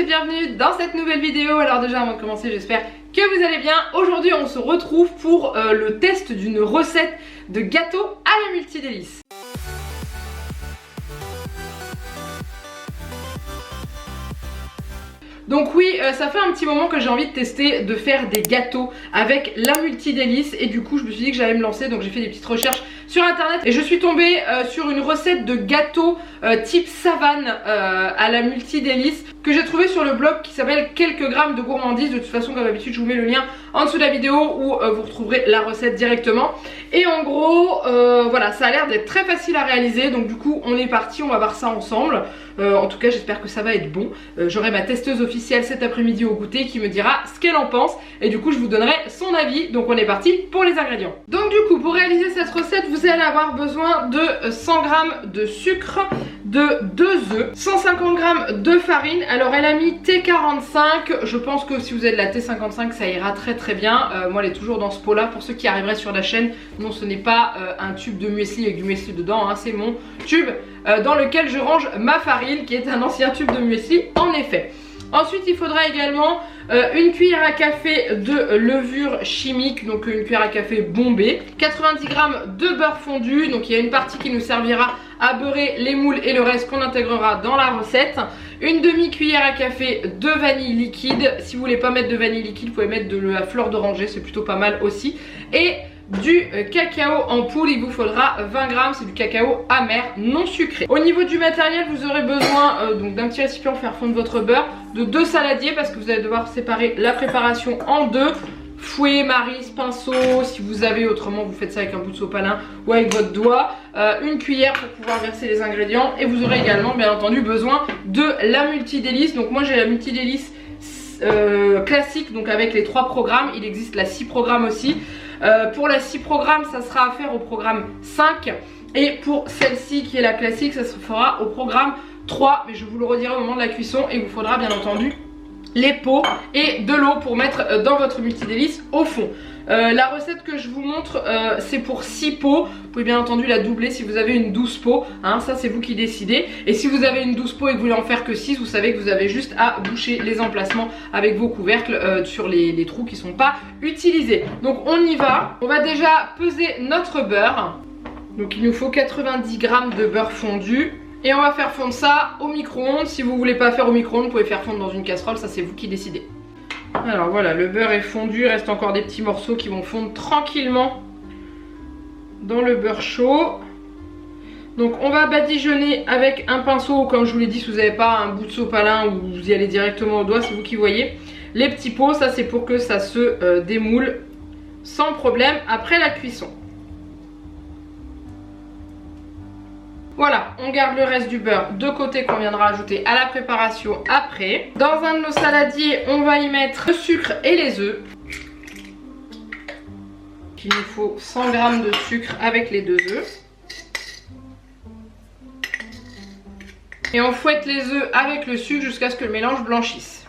bienvenue dans cette nouvelle vidéo. Alors déjà avant de commencer, j'espère que vous allez bien. Aujourd'hui on se retrouve pour le test d'une recette de gâteau à la multidélice. Donc oui, ça fait un petit moment que j'ai envie de tester, de faire des gâteaux avec la multidélice. Et du coup je me suis dit que j'allais me lancer, donc j'ai fait des petites recherches sur internet. Et je suis tombée sur une recette de gâteau type savane à la multidélice que j'ai trouvé sur le blog qui s'appelle Quelques grammes de gourmandise. De toute façon comme d'habitude je vous mets le lien en dessous de la vidéo où vous retrouverez la recette directement. Et en gros voilà, ça a l'air d'être très facile à réaliser. Donc du coup on est parti, on va voir ça ensemble. En tout cas j'espère que ça va être bon. J'aurai ma testeuse officielle cet après-midi au goûter qui me dira ce qu'elle en pense. Et du coup je vous donnerai son avis. Donc on est parti pour les ingrédients. Donc du coup pour réaliser cette recette vous allez avoir besoin de 100 g de sucre, de 2 œufs, 150 g de farine. Alors elle a mis T45, je pense que si vous avez de la T55 ça ira très bien. Moi elle est toujours dans ce pot là pour ceux qui arriveraient sur la chaîne. Non, ce n'est pas un tube de muesli avec du muesli dedans, hein, c'est mon tube dans lequel je range ma farine qui est un ancien tube de muesli en effet. Ensuite il faudra également une cuillère à café de levure chimique, donc une cuillère à café bombée, 90 g de beurre fondu, donc il y a une partie qui nous servira à beurrer les moules et le reste qu'on intégrera dans la recette, une demi-cuillère à café de vanille liquide. Si vous voulez pas mettre de vanille liquide vous pouvez mettre de la fleur d'oranger, c'est plutôt pas mal aussi, et du cacao en poudre. Il vous faudra 20 g, c'est du cacao amer non sucré. Au niveau du matériel vous aurez besoin donc d'un petit récipient pour faire fondre votre beurre, de 2 saladiers parce que vous allez devoir séparer la préparation en deux, fouet, maryse, pinceau si vous avez, autrement vous faites ça avec un bout de sopalin ou avec votre doigt, une cuillère pour pouvoir verser les ingrédients, et vous aurez également bien entendu besoin de la multidélice. Donc moi j'ai la multidélice classique, donc avec les 3 programmes, il existe la 6 programmes aussi. Pour la 6 programmes ça sera à faire au programme 5, et pour celle-ci qui est la classique ça se fera au programme 3, mais je vous le redirai au moment de la cuisson. Et il vous faudra bien entendu les pots et de l'eau pour mettre dans votre multidélice au fond. La recette que je vous montre c'est pour 6 pots, vous pouvez bien entendu la doubler si vous avez une 12 pots, hein, ça c'est vous qui décidez. Et si vous avez une 12 pots et que vous voulez en faire que 6, vous savez que vous avez juste à boucher les emplacements avec vos couvercles sur les trous qui ne sont pas utilisés. Donc on y va, on va déjà peser notre beurre. Donc il nous faut 90 g de beurre fondu. Et on va faire fondre ça au micro-ondes. Si vous voulez pas faire au micro-ondes, vous pouvez faire fondre dans une casserole, ça c'est vous qui décidez. Alors voilà, le beurre est fondu, il reste encore des petits morceaux qui vont fondre tranquillement dans le beurre chaud. Donc on va badigeonner avec un pinceau, comme je vous l'ai dit, si vous n'avez pas un bout de sopalin ou vous y allez directement au doigt, c'est vous qui voyez. Les petits pots, ça c'est pour que ça se démoule sans problème après la cuisson. Voilà, on garde le reste du beurre de côté qu'on viendra ajouter à la préparation après. Dans un de nos saladiers, on va y mettre le sucre et les œufs. Il nous faut 100 g de sucre avec les 2 œufs. Et on fouette les œufs avec le sucre jusqu'à ce que le mélange blanchisse.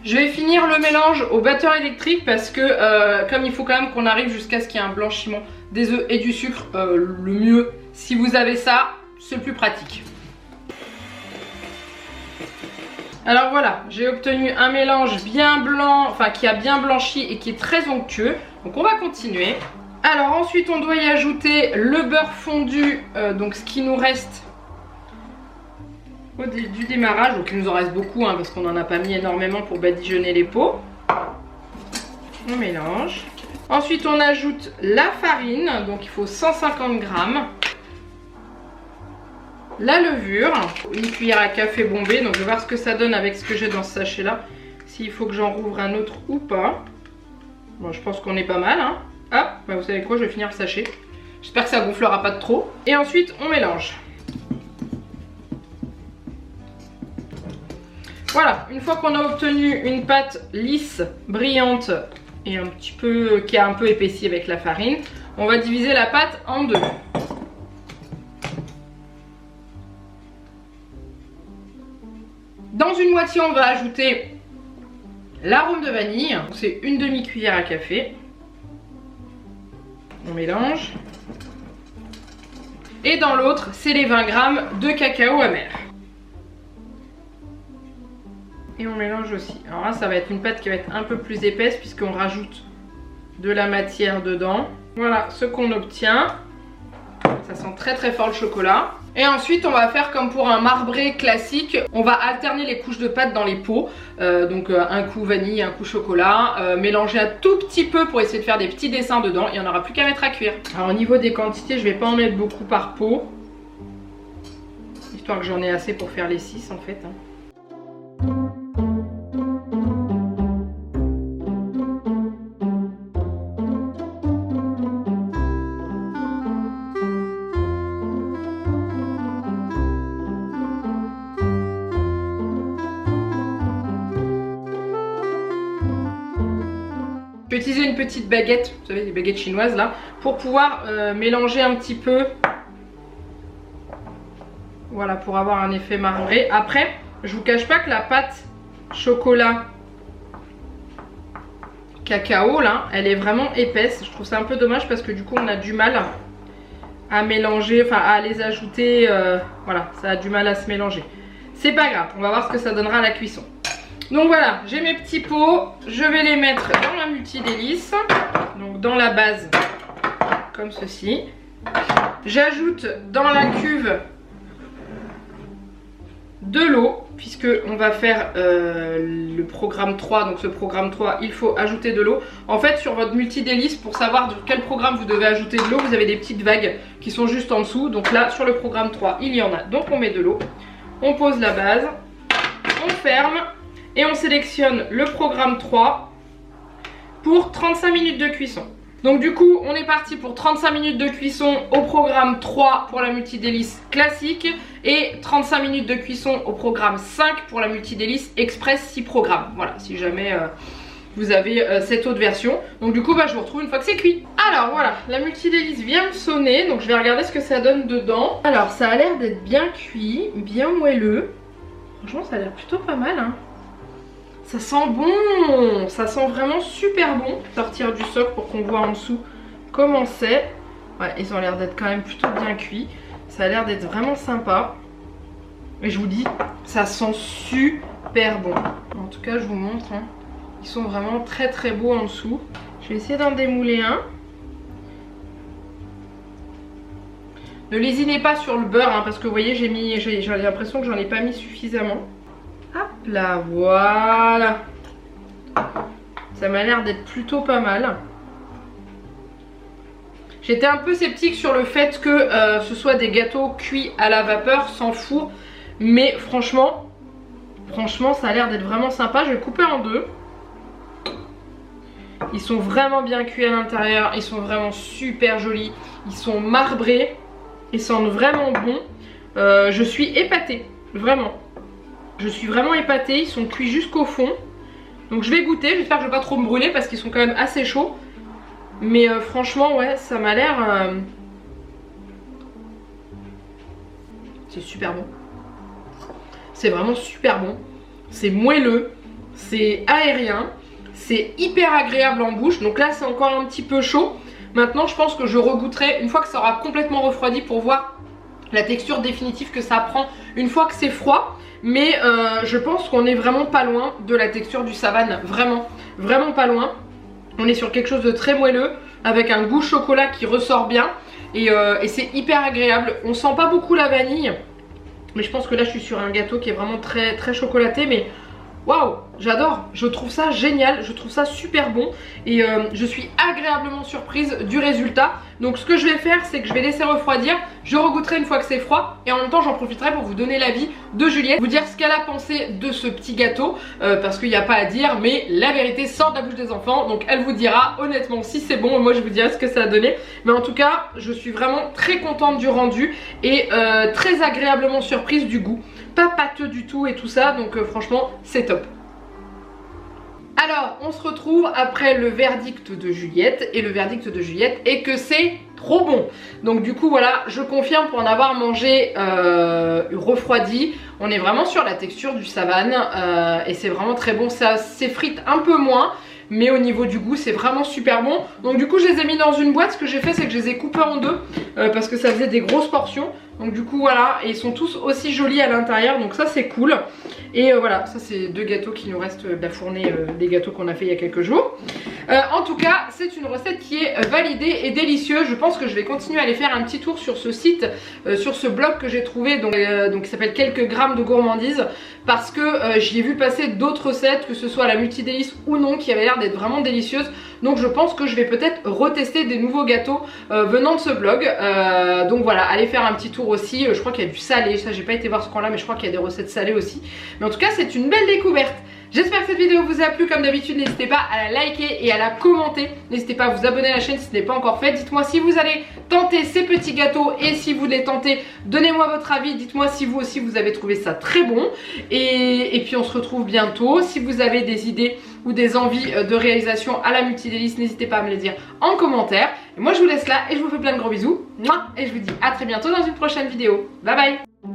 Je vais finir le mélange au batteur électrique parce que comme il faut quand même qu'on arrive jusqu'à ce qu'il y ait un blanchiment des œufs et du sucre, le mieux si vous avez ça, c'est le plus pratique. Alors voilà, j'ai obtenu un mélange bien blanc, enfin qui a bien blanchi et qui est très onctueux. Donc on va continuer. Alors ensuite on doit y ajouter le beurre fondu, donc ce qui nous reste du démarrage. Donc il nous en reste beaucoup hein, parce qu'on n'en a pas mis énormément pour badigeonner les pots. On mélange. Ensuite on ajoute la farine, donc il faut 150 g. La levure, une cuillère à café bombée, donc je vais voir ce que ça donne avec ce que j'ai dans ce sachet là. S'il faut que j'en rouvre un autre ou pas. Bon je pense qu'on est pas mal hein. Hop, bah vous savez quoi, je vais finir le sachet. J'espère que ça gonflera pas de trop. Et ensuite on mélange. Voilà, une fois qu'on a obtenu une pâte lisse, brillante et un petit peu qui a un peu épaissi avec la farine, on va diviser la pâte en deux. Dans une moitié, on va ajouter l'arôme de vanille, c'est une demi-cuillère à café. On mélange. Et dans l'autre, c'est les 20 g de cacao amer. Et on mélange aussi. Alors là, ça va être une pâte qui va être un peu plus épaisse puisqu'on rajoute de la matière dedans. Voilà ce qu'on obtient. Ça sent très très fort le chocolat. Et ensuite on va faire comme pour un marbré classique. On va alterner les couches de pâte dans les pots. Donc un coup vanille, un coup chocolat. Mélanger un tout petit peu pour essayer de faire des petits dessins dedans. Il n'y en aura plus qu'à mettre à cuire. Alors au niveau des quantités, je vais pas en mettre beaucoup par pot. Histoire que j'en ai assez pour faire les 6 en fait. Je vais utiliser une petite baguette, vous savez, des baguettes chinoises là, pour pouvoir mélanger un petit peu. Voilà, pour avoir un effet marbré. Après, je vous cache pas que la pâte chocolat cacao là, elle est vraiment épaisse. Je trouve ça un peu dommage parce que du coup on a du mal à mélanger, enfin à les ajouter. Voilà, ça a du mal à se mélanger. C'est pas grave, on va voir ce que ça donnera à la cuisson. Donc voilà, j'ai mes petits pots, je vais les mettre dans la multi-délice, donc dans la base, comme ceci. J'ajoute dans la cuve de l'eau, puisque on va faire le programme 3, donc ce programme 3, il faut ajouter de l'eau. En fait, sur votre multi-délice, pour savoir de quel programme vous devez ajouter de l'eau, vous avez des petites vagues qui sont juste en dessous. Donc là, sur le programme 3, il y en a, donc on met de l'eau. On pose la base, on ferme. Et on sélectionne le programme 3 pour 35 minutes de cuisson. Donc du coup, on est parti pour 35 minutes de cuisson au programme 3 pour la multi-délice classique et 35 minutes de cuisson au programme 5 pour la multi-délice express 6 programmes. Voilà, si jamais vous avez cette autre version. Donc du coup, je vous retrouve une fois que c'est cuit. Alors voilà, la multi-délice vient de sonner, donc je vais regarder ce que ça donne dedans. Alors ça a l'air d'être bien cuit, bien moelleux. Franchement, ça a l'air plutôt pas mal, hein. Ça sent bon, ça sent vraiment super bon. Sortir du soc pour qu'on voit en dessous comment c'est. Ouais, ils ont l'air d'être quand même plutôt bien cuits. Ça a l'air d'être vraiment sympa. Et je vous dis, ça sent super bon. En tout cas, je vous montre, hein. Ils sont vraiment très très beaux en dessous. Je vais essayer d'en démouler un. Ne lésinez pas sur le beurre, hein, parce que vous voyez, j'ai l'impression que j'en ai pas mis suffisamment. Hop là, voilà. Ça m'a l'air d'être plutôt pas mal. J'étais un peu sceptique sur le fait que ce soit des gâteaux cuits à la vapeur sans four. Mais franchement, ça a l'air d'être vraiment sympa. Je vais le couper en deux. Ils sont vraiment bien cuits à l'intérieur. Ils sont vraiment super jolis. Ils sont marbrés. Ils sentent vraiment bon. Je suis épatée, vraiment. Je suis vraiment épatée, ils sont cuits jusqu'au fond. Donc je vais goûter, j'espère que je vais pas trop me brûler parce qu'ils sont quand même assez chauds. Mais franchement, ouais, ça m'a l'air... C'est super bon. C'est vraiment super bon. C'est moelleux, c'est aérien, c'est hyper agréable en bouche. Donc là, c'est encore un petit peu chaud. Maintenant, je pense que je regoûterai une fois que ça aura complètement refroidi pour voir la texture définitive que ça prend une fois que c'est froid. Mais je pense qu'on est vraiment pas loin de la texture du Savane. Vraiment, vraiment pas loin. On est sur quelque chose de très moelleux avec un goût chocolat qui ressort bien. Et c'est hyper agréable. On sent pas beaucoup la vanille. Mais je pense que là je suis sur un gâteau qui est vraiment très, très chocolaté. Mais waouh, j'adore, je trouve ça génial, je trouve ça super bon. Et je suis agréablement surprise du résultat. Donc ce que je vais faire, c'est que je vais laisser refroidir. Je regoûterai une fois que c'est froid. Et en même temps j'en profiterai pour vous donner l'avis de Juliette, vous dire ce qu'elle a pensé de ce petit gâteau, parce qu'il n'y a pas à dire, mais la vérité sort de la bouche des enfants. Donc elle vous dira honnêtement si c'est bon. Moi je vous dirai ce que ça a donné. Mais en tout cas je suis vraiment très contente du rendu. Et très agréablement surprise du goût. Pas pâteux du tout et tout ça. Donc franchement c'est top. Alors on se retrouve après le verdict de Juliette. Et le verdict de Juliette est que c'est trop bon. Donc du coup voilà, je confirme pour en avoir mangé refroidi. On est vraiment sur la texture du Savane et c'est vraiment très bon. Ça s'effrite un peu moins, mais au niveau du goût c'est vraiment super bon. Donc du coup je les ai mis dans une boîte. Ce que j'ai fait c'est que je les ai coupés en deux parce que ça faisait des grosses portions. Donc du coup voilà, et ils sont tous aussi jolis à l'intérieur, donc ça c'est cool. Et voilà, ça c'est 2 gâteaux qui nous restent de la fournée des gâteaux qu'on a fait il y a quelques jours. En tout cas, c'est une recette qui est validée et délicieuse. Je pense que je vais continuer à aller faire un petit tour sur ce site, sur ce blog que j'ai trouvé, donc qui s'appelle Quelques grammes de gourmandise, parce que j'y ai vu passer d'autres recettes, que ce soit la multidélice ou non, qui avaient l'air d'être vraiment délicieuses. Donc je pense que je vais peut-être retester des nouveaux gâteaux venant de ce blog. Donc voilà, allez faire un petit tour aussi. Je crois qu'il y a du salé, ça j'ai pas été voir ce coin-là, mais je crois qu'il y a des recettes salées aussi. Mais en tout cas, c'est une belle découverte. J'espère que cette vidéo vous a plu. Comme d'habitude, n'hésitez pas à la liker et à la commenter. N'hésitez pas à vous abonner à la chaîne si ce n'est pas encore fait. Dites-moi si vous allez tenter ces petits gâteaux, et si vous les tentez, donnez-moi votre avis. Dites-moi si vous aussi vous avez trouvé ça très bon. Et puis on se retrouve bientôt. Si vous avez des idées ou des envies de réalisation à la multidélice, n'hésitez pas à me les dire en commentaire. Et moi je vous laisse là et je vous fais plein de gros bisous. Et je vous dis à très bientôt dans une prochaine vidéo. Bye bye.